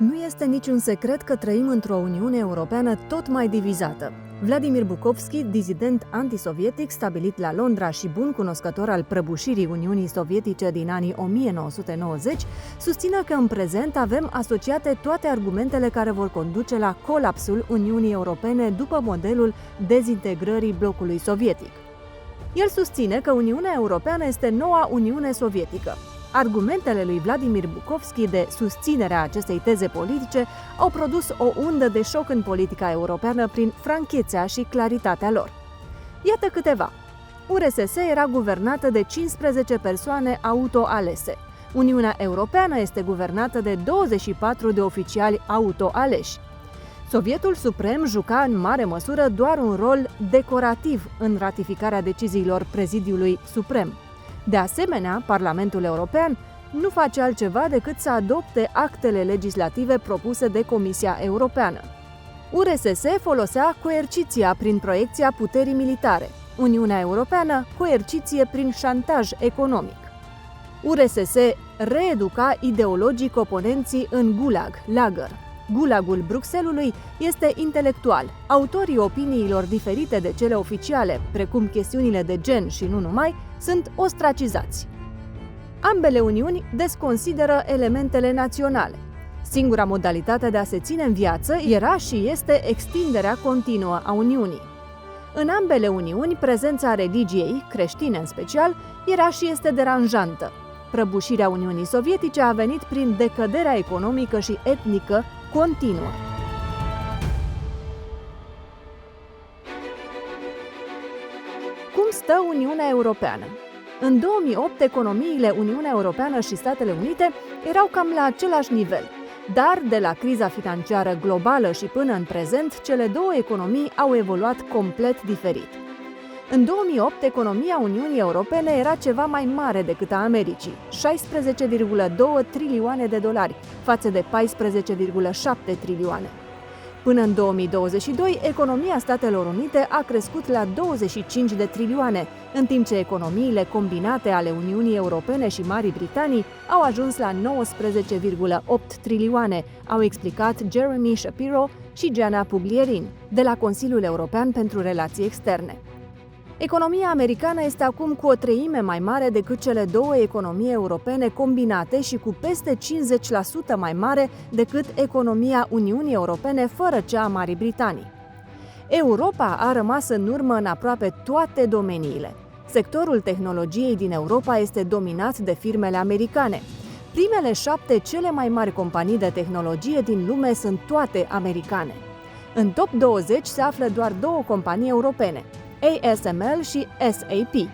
Nu este niciun secret că trăim într-o Uniune Europeană tot mai divizată. Vladimir Bukovski, dizident antisovietic stabilit la Londra și bun cunoscător al prăbușirii Uniunii Sovietice din anii 1990, susține că în prezent avem asociate toate argumentele care vor conduce la colapsul Uniunii Europene după modelul dezintegrării blocului sovietic. El susține că Uniunea Europeană este noua Uniune Sovietică. Argumentele lui Vladimir Bukovski de susținere a acestei teze politice au produs o undă de șoc în politica europeană prin franchețea și claritatea lor. Iată câteva. URSS era guvernată de 15 persoane autoalese. Uniunea Europeană este guvernată de 24 de oficiali autoaleși. Sovietul Suprem juca în mare măsură doar un rol decorativ în ratificarea deciziilor Prezidiului Suprem. De asemenea, Parlamentul European nu face altceva decât să adopte actele legislative propuse de Comisia Europeană. URSS folosea coerciția prin proiecția puterii militare, Uniunea Europeană coerciție prin șantaj economic. URSS reeduca ideologic oponenții în gulag, lagăr. Gulagul Bruxellesului este intelectual. Autorii opiniilor diferite de cele oficiale, precum chestiunile de gen și nu numai, sunt ostracizați. Ambele uniuni desconsideră elementele naționale. Singura modalitate de a se ține în viață era și este extinderea continuă a Uniunii. În ambele uniuni, prezența religiei, creștine în special, era și este deranjantă. Prăbușirea Uniunii Sovietice a venit prin decăderea economică și etnică continuă. Cum stă Uniunea Europeană? În 2008, economiile Uniunea Europeană și Statele Unite erau cam la același nivel, dar de la criza financiară globală și până în prezent, cele două economii au evoluat complet diferit. În 2008, economia Uniunii Europene era ceva mai mare decât a Americii, 16,2 trilioane de dolari, față de 14,7 trilioane. Până în 2022, economia Statelor Unite a crescut la 25 de trilioane, în timp ce economiile combinate ale Uniunii Europene și Marii Britanii au ajuns la 19,8 trilioane, au explicat Jeremy Shapiro și Gianna Puglierin, de la Consiliul European pentru Relații Externe. Economia americană este acum cu o treime mai mare decât cele două economii europene combinate și cu peste 50% mai mare decât economia Uniunii Europene fără cea a Marii Britanii. Europa a rămas în urmă în aproape toate domeniile. Sectorul tehnologiei din Europa este dominat de firmele americane. Primele 7 cele mai mari companii de tehnologie din lume sunt toate americane. În top 20 se află doar două companii europene, ASML și SAP.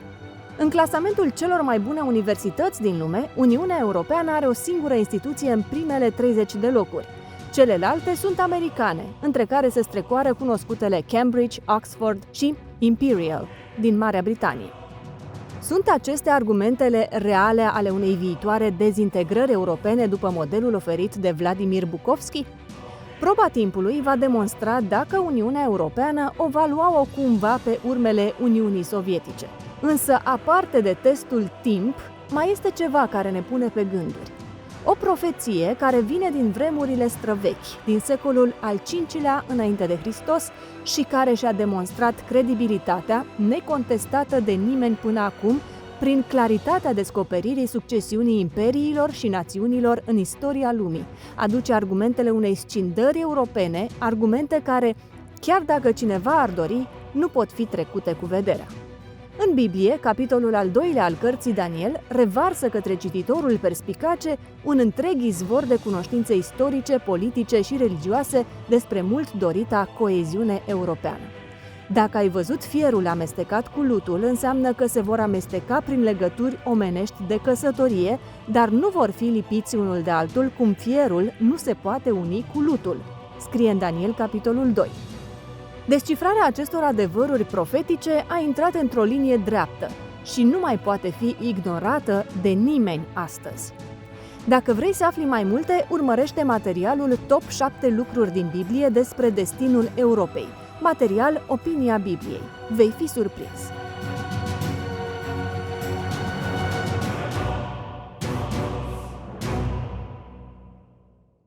În clasamentul celor mai bune universități din lume, Uniunea Europeană are o singură instituție în primele 30 de locuri. Celelalte sunt americane, între care se strecoară cunoscutele Cambridge, Oxford și Imperial din Marea Britanie. Sunt acestea argumentele reale ale unei viitoare dezintegrări europene după modelul oferit de Vladimir Bukovski? Proba timpului va demonstra dacă Uniunea Europeană o va lua-o cumva pe urmele Uniunii Sovietice. Însă, aparte de testul timp, mai este ceva care ne pune pe gânduri. O profeție care vine din vremurile străvechi, din secolul al V-lea înainte de Hristos și care și-a demonstrat credibilitatea, necontestată de nimeni până acum, prin claritatea descoperirii succesiunii imperiilor și națiunilor în istoria lumii, aduce argumentele unei scindări europene, argumente care, chiar dacă cineva ar dori, nu pot fi trecute cu vederea. În Biblie, capitolul al 2-lea al cărții Daniel revarsă către cititorul perspicace un întreg izvor de cunoștințe istorice, politice și religioase despre mult dorita coeziune europeană. Dacă ai văzut fierul amestecat cu lutul, înseamnă că se vor amesteca prin legături omenești de căsătorie, dar nu vor fi lipiți unul de altul cum fierul nu se poate uni cu lutul, scrie în Daniel capitolul 2. Descifrarea acestor adevăruri profetice a intrat într-o linie dreaptă și nu mai poate fi ignorată de nimeni astăzi. Dacă vrei să afli mai multe, urmărește materialul Top 7 lucruri din Biblie despre destinul Europei. Material Opinia Bibliei. Vei fi surprins!